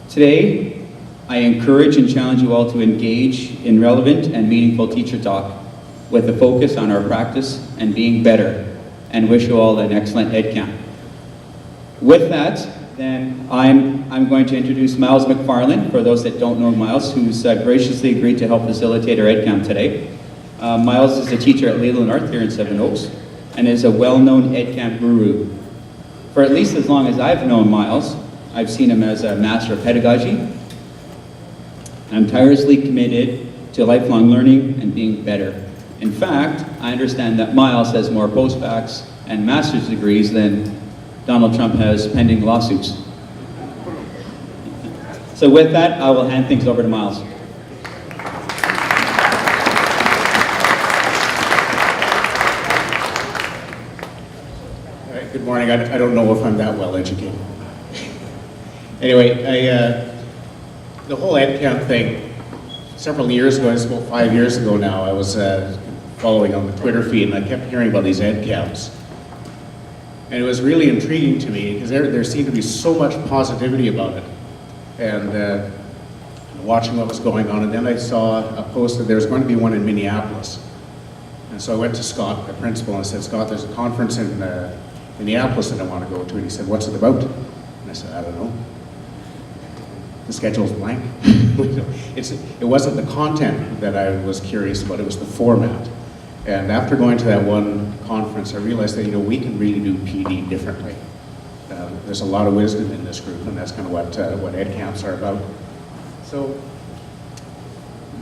Today, I encourage and challenge you all to engage in relevant and meaningful teacher talk with a focus on our practice and being better, and wish you all an excellent Edcamp. With that, then I'm going to introduce Miles McFarland, for those that don't know Miles, who's graciously agreed to help facilitate our Edcamp today. Miles is a teacher at Leland North here in 7 Oaks, and is a well-known Edcamp guru. For at least as long as I've known Miles, I've seen him as a master of pedagogy. I'm tirelessly committed to lifelong learning and being better. In fact, I understand that Miles has more postbacks and master's degrees than Donald Trump has pending lawsuits. So with that, I will hand things over to Miles. All right, good morning. I don't know if I'm that well educated. Anyway, the whole Edcamp thing, several years ago, it's about 5 years ago now, I was following on the Twitter feed, and I kept hearing about these Edcamps. And it was really intriguing to me, because there seemed to be so much positivity about it. And watching what was going on, and then I saw a post that there was going to be one in Minneapolis. And so I went to Scott, the principal, and I said, Scott, there's a conference in Minneapolis that I want to go to. And he said, what's it about? And I said, I don't know. The schedule's blank. It wasn't the content that I was curious about, it was the format. And after going to that one conference, I realized that, we can really do PD differently. There's a lot of wisdom in this group, and that's kind of what Edcamps are about. So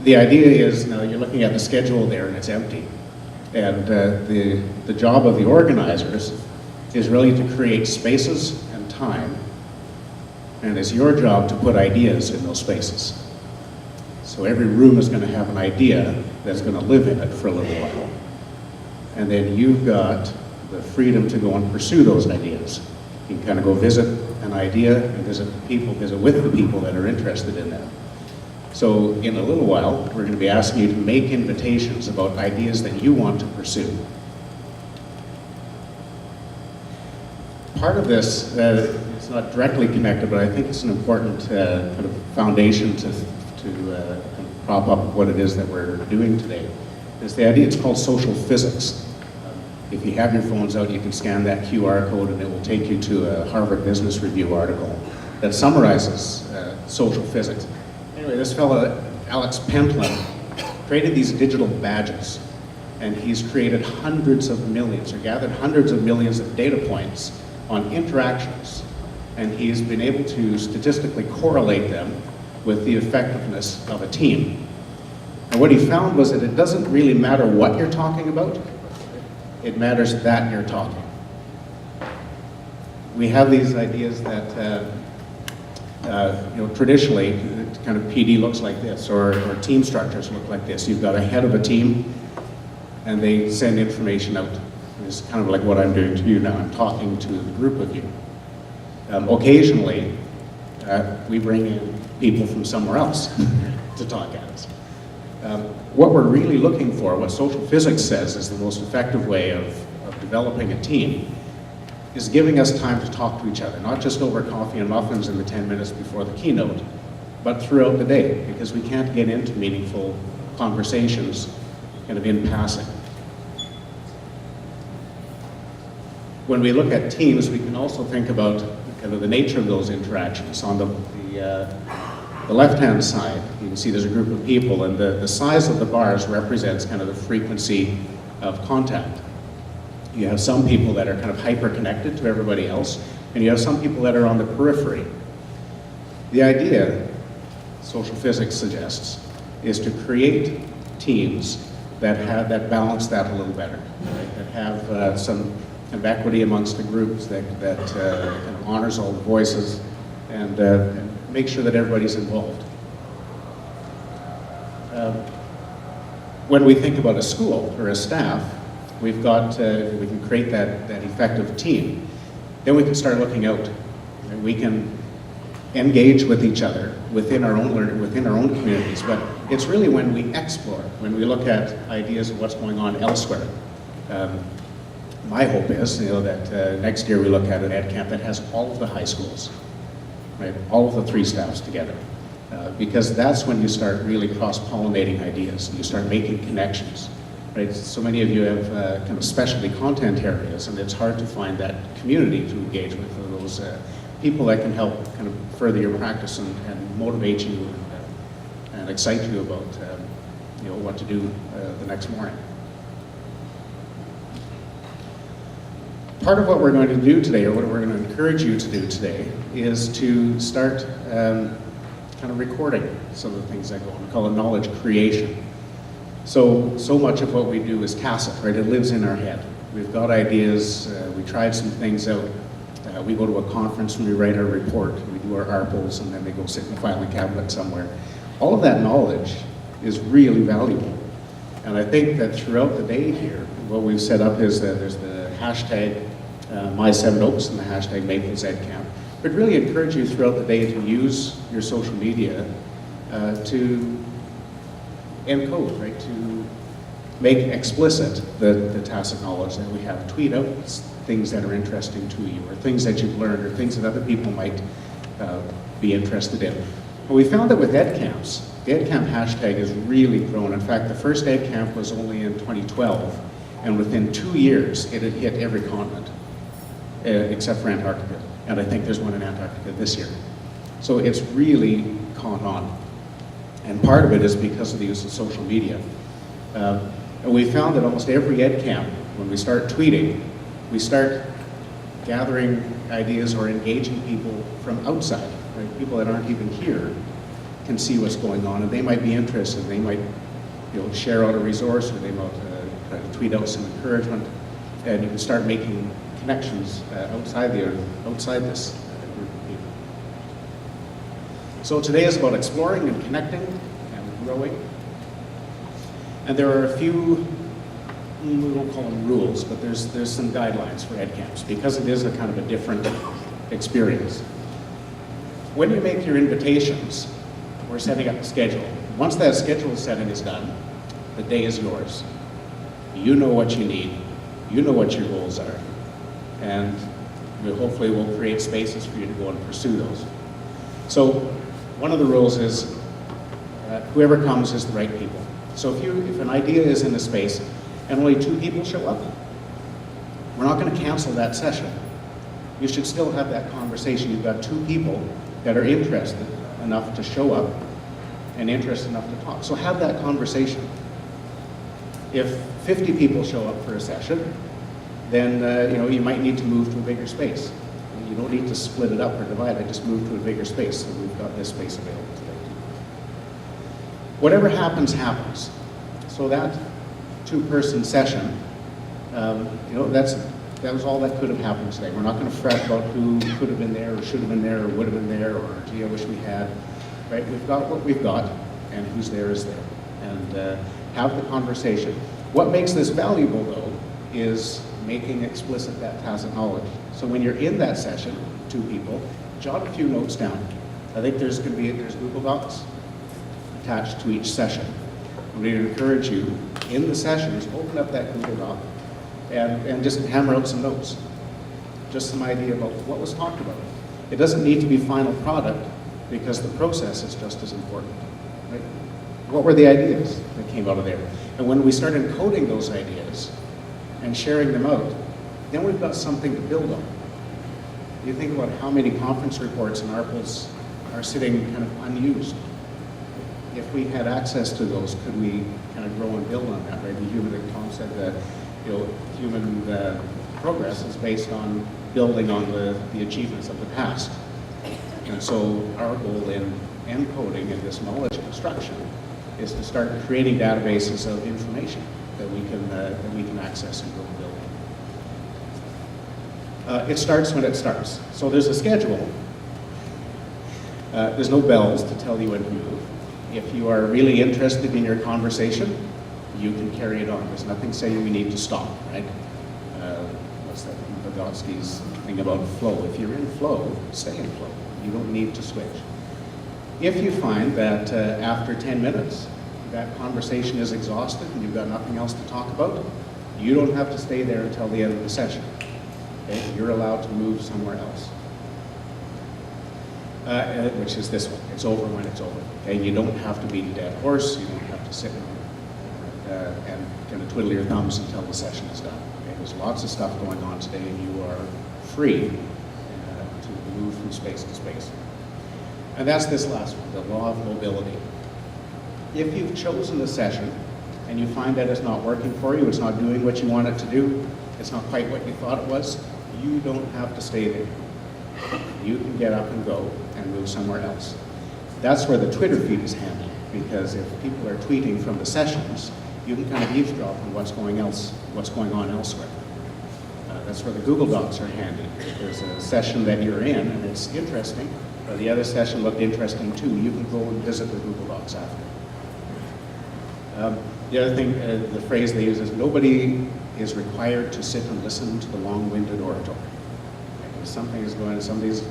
the idea is, now you're looking at the schedule there and it's empty. And the job of the organizers is really to create spaces and time, and it's your job to put ideas in those spaces. So every room is going to have an idea that's going to live in it for a little while. And then you've got the freedom to go and pursue those ideas. You can kind of go visit an idea and visit with the people that are interested in that. So in a little while, we're going to be asking you to make invitations about ideas that you want to pursue. Part of this, it's not directly connected, but I think it's an important kind of foundation to kind of prop up what it is that we're doing today. Is the idea, it's called social physics. If you have your phones out, you can scan that QR code and it will take you to a Harvard Business Review article that summarizes social physics. Anyway, this fellow, Alex Pentland, created these digital badges, and he's created hundreds of millions, or gathered hundreds of millions of data points on interactions, and he's been able to statistically correlate them with the effectiveness of a team. And what he found was that it doesn't really matter what you're talking about, it matters that you're talking. We have these ideas that traditionally kind of PD looks like this, or team structures look like this. You've got a head of a team, and they send information out. It's kind of like what I'm doing to you now. I'm talking to the group of you. Occasionally, we bring in people from somewhere else to talk at us. What we're really looking for, what social physics says is the most effective way of developing a team, is giving us time to talk to each other, not just over coffee and muffins in the 10 minutes before the keynote, but throughout the day, because we can't get into meaningful conversations kind of in passing. When we look at teams, we can also think about kind of the nature of those interactions. On the left-hand side, you can see there's a group of people, and the size of the bars represents kind of the frequency of contact. You have some people that are kind of hyper-connected to everybody else, and you have some people that are on the periphery. The idea, social physics suggests, is to create teams that balance that a little better, right? That have some kind of equity amongst the groups, that kind of honors all the voices, and make sure that everybody's involved. When we think about a school or a staff, we can create that effective team. Then we can start looking out, and we can engage with each other within our own learning, within our own communities. But it's really when we explore, when we look at ideas of what's going on elsewhere. My hope is, that next year we look at an Edcamp that has all of the high schools. right? All of the 3 staffs together. Because that's when you start really cross-pollinating ideas. You start making connections, right? So many of you have kind of specialty content areas, and it's hard to find that community to engage with, or those people that can help kind of further your practice and motivate you and excite you about what to do the next morning. Part of what we're going to do today, or what we're going to encourage you to do today, is to start kind of recording some of the things that go on. We call it knowledge creation. So much of what we do is tacit, right? It lives in our head. We've got ideas, we tried some things out. We go to a conference and we write our report, we do our ARPLs, and then they go sit in the filing cabinet somewhere. All of that knowledge is really valuable. And I think that throughout the day here, what we've set up is that there's the hashtag MY7Oaks and the hashtag MY7Oaks Edcamp. But really encourage you throughout the day to use your social media to encode, right? To make explicit the tacit knowledge that we have. Tweet out things that are interesting to you, or things that you've learned, or things that other people might be interested in. Well, we found that with Edcamps, the Edcamp hashtag has really grown. In fact, the first Edcamp was only in 2012, and within 2 years, it had hit every continent, except for Antarctica. And I think there's one in Antarctica this year. So it's really caught on. And part of it is because of the use of social media. And we found that almost every Edcamp, when we start tweeting, we start gathering ideas or engaging people from outside, right? People that aren't even here can see what's going on, and they might be interested. They might share out a resource, or they might try to tweet out some encouragement, and you can start making connections outside this group of people. So today is about exploring and connecting and growing. And there are a few, we won't call them rules, but there's some guidelines for Edcamps, because it is a kind of a different experience. When you make your invitations, we're setting up a schedule. Once that schedule setting is done, the day is yours. You know what you need, you know what your goals are, and we hopefully will create spaces for you to go and pursue those. So one of the rules is whoever comes is the right people. So if an idea is in a space and only 2 people show up, we're not going to cancel that session. You should still have that conversation. You've got 2 people that are interested enough to show up and interested enough to talk. So have that conversation. If 50 people show up for a session, then you might need to move to a bigger space. You don't need to split it up or divide it, just move to a bigger space. So we've got this space available today. Whatever happens, happens. So that 2-person session, that was all that could have happened today. We're not going to fret about who could have been there, or should have been there, or would have been there, or gee, I wish we had. Right? We've got what we've got, and who's there is there. And have the conversation. What makes this valuable, though, is making explicit that tacit knowledge. So when you're in that session, 2 people, jot a few notes down. I think there's Google Docs attached to each session. I'm going to encourage you, in the sessions, open up that Google Doc and just hammer out some notes. Just some idea about what was talked about. It doesn't need to be final product, because the process is just as important. Right? What were the ideas that came out of there? And when we start encoding those ideas and sharing them out, then we've got something to build on. You think about how many conference reports and ARPLs are sitting kind of unused. If we had access to those, could we kind of grow and build on that, right? The human, like Tom said, that human progress is based on building on the achievements of the past. And so our goal in encoding in this knowledge construction is to start creating databases of information that we can access and go and build. It starts when it starts. So there's a schedule. There's no bells to tell you when to move. If you are really interested in your conversation, you can carry it on. There's nothing saying we need to stop, right? What's that? Vygotsky's thing about flow. If you're in flow, stay in flow. You don't need to switch. If you find that after 10 minutes, that conversation is exhausted and you've got nothing else to talk about, you don't have to stay there until the end of the session. Okay? You're allowed to move somewhere else. which is this one. It's over when it's over. Okay, you don't have to beat a dead horse. You don't have to sit and kind of twiddle your thumbs until the session is done. Okay, there's lots of stuff going on today, and you are free to move from space to space. And that's this last one, the law of mobility. If you've chosen a session and you find that it's not working for you, it's not doing what you want it to do, it's not quite what you thought it was, you don't have to stay there. You can get up and go and move somewhere else. That's where the Twitter feed is handy, because if people are tweeting from the sessions, you can kind of eavesdrop on what's going on elsewhere. That's where the Google Docs are handy. If there's a session that you're in and it's interesting, or the other session looked interesting too, you can go and visit the Google Docs after. The other thing, the phrase they use is, nobody is required to sit and listen to the long-winded orator. If something is going on, somebody's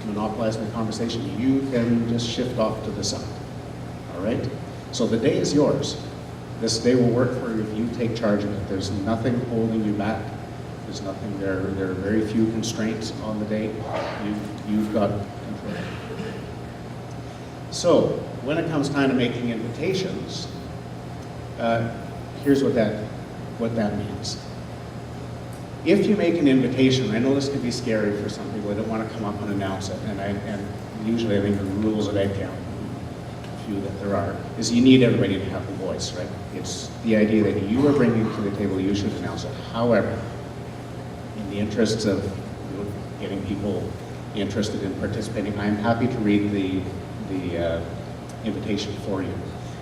monopolizing the conversation, you can just shift off to the side. All right? So the day is yours. This day will work for you if you take charge of it. There's nothing holding you back. There's nothing there. There are very few constraints on the day. You've got control. So when it comes time to making invitations, here's what that means. If you make an invitation, I know this can be scary for some people. They don't want to come up and announce it, and usually I think the rules of EdCamp, a few that there are, is you need everybody to have a voice, right? It's the idea that you are bringing to the table, you should announce it. However, in the interests of getting people interested in participating, I'm happy to read the invitation for you.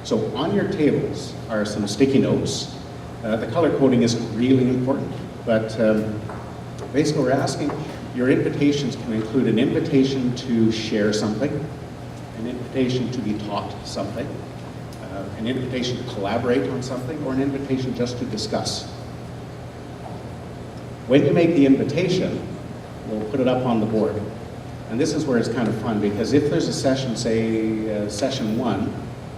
So on your tables are some sticky notes. The color coding isn't really important, but basically we're asking, your invitations can include an invitation to share something, an invitation to be taught something, an invitation to collaborate on something, or an invitation just to discuss. When you make the invitation, we'll put it up on the board. And this is where it's kind of fun, because if there's a session, say session 1,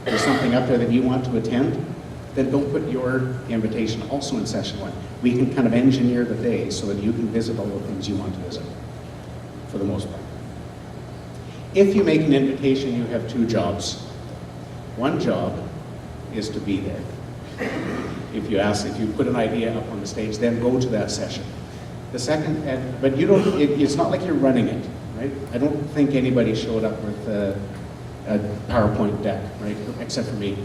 there's something up there that you want to attend, then don't put your invitation also in session 1. We can kind of engineer the day so that you can visit all the things you want to visit, for the most part. If you make an invitation, you have 2 jobs. One job is to be there. If you put an idea up on the stage, then go to that session. The second, but you don't, it's not like you're running it, right? I don't think anybody showed up with a PowerPoint deck, right? Except for me,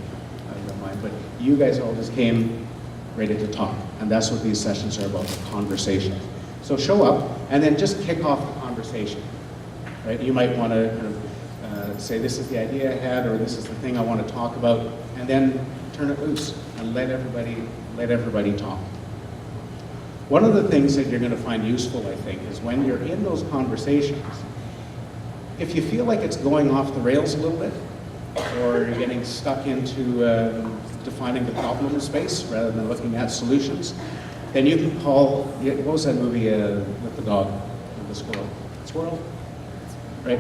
I don't mind. But you guys all just came ready to talk, and that's what these sessions are about, the conversation. So show up, and then just kick off the conversation, right? You might want to kind of say, this is the idea I had, or this is the thing I want to talk about, and then turn it loose and let everybody talk. One of the things that you're going to find useful, I think, is when you're in those conversations, if you feel like it's going off the rails a little bit, or you're getting stuck into defining the problem space rather than looking at solutions, then you can call, what was that movie with the dog and the squirrel? Squirrel? Right?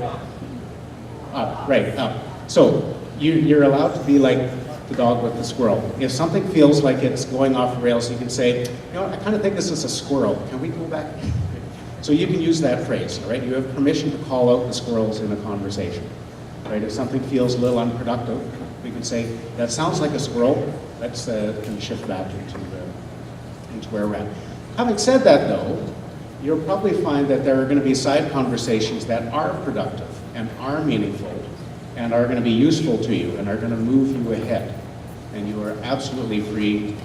Right. So you're allowed to be like the dog with the squirrel. If something feels like it's going off the rails, you can say, you know, I kind of think this is a squirrel. Can we go back? So you can use that phrase, all right? You have permission to call out the squirrels in a conversation, right? If something feels a little unproductive, we can say, that sounds like a squirrel. Let's kind of shift back into where we're at. Having said that, though, you'll probably find that there are going to be side conversations that are productive and are meaningful and are going to be useful to you and are going to move you ahead. And you are absolutely free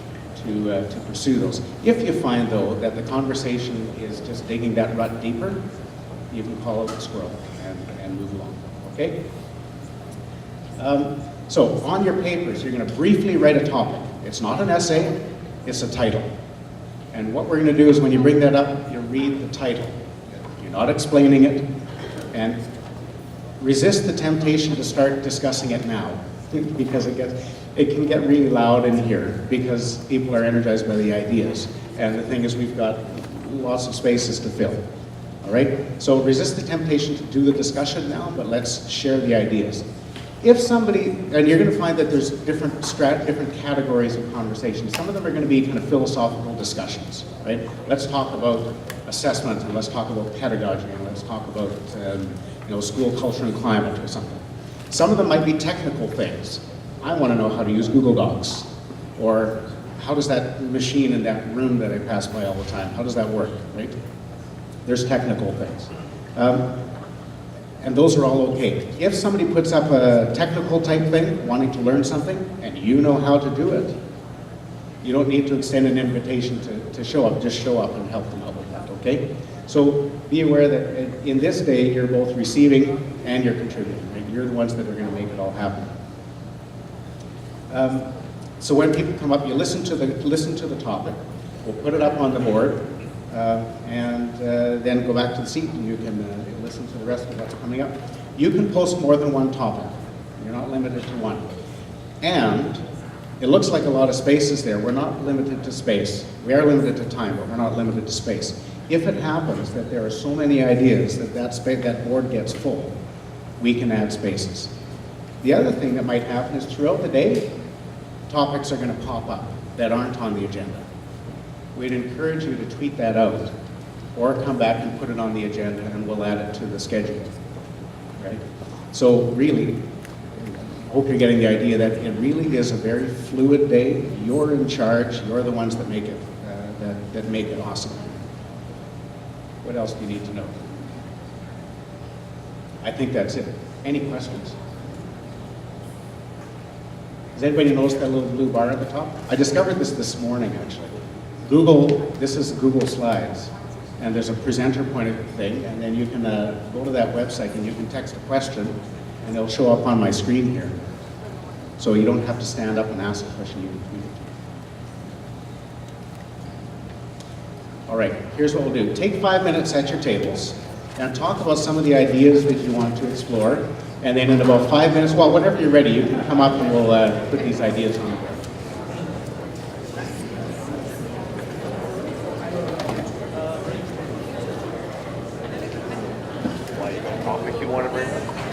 to pursue those. If you find, though, that the conversation is just digging that rut deeper, you can call it the squirrel and move along, okay? So on your papers, you're going to briefly write a topic. It's not an essay, it's a title. And what we're going to do is when you bring that up, you read the title. You're not explaining it, and resist the temptation to start discussing it now, because it can get really loud in here because people are energized by the ideas. And the thing is, we've got lots of spaces to fill. All right? So resist the temptation to do the discussion now, but let's share the ideas. If somebody, and you're going to find that there's different categories of conversation. Some of them are going to be kind of philosophical discussions, right? Let's talk about assessment, and let's talk about pedagogy, and let's talk about school culture and climate or something. Some of them might be technical things. I want to know how to use Google Docs, or how does that machine in that room that I pass by all the time, how does that work, right? There's technical things. And those are all okay. If somebody puts up a technical type thing, wanting to learn something, and you know how to do it, you don't need to extend an invitation to show up. Just show up and help them out with that, okay? So be aware that in this day, you're both receiving and you're contributing, right? You're the ones that are going to make it all happen. So when people come up, you listen to the topic. We'll put it up on the board, and then go back to the seat, and you can listen to the rest of what's coming up. You can post more than one topic. You're not limited to one. And it looks like a lot of space is there. We're not limited to space. We are limited to time, but we're not limited to space. If it happens that there are so many ideas that board gets full, we can add spaces. The other thing that might happen is throughout the day, topics are going to pop up that aren't on the agenda. We'd encourage you to tweet that out, or come back and put it on the agenda, and we'll add it to the schedule, right? So really, I hope you're getting the idea that it really is a very fluid day. You're in charge. You're the ones that make it that make it awesome. What else do you need to know? I think that's it. Any questions? Does anybody notice that little blue bar at the top? I discovered this morning, actually. This is Google Slides, and there's a presenter pointed thing, and then you can go to that website and you can text a question, and it'll show up on my screen here. So you don't have to stand up and ask a question, you can tweet it. All right, here's what we'll do. Take 5 minutes at your tables and talk about some of the ideas that you want to explore. And then in about 5 minutes, well, whenever you're ready, you can come up and we'll put these ideas on the board. Topic you want to bring up?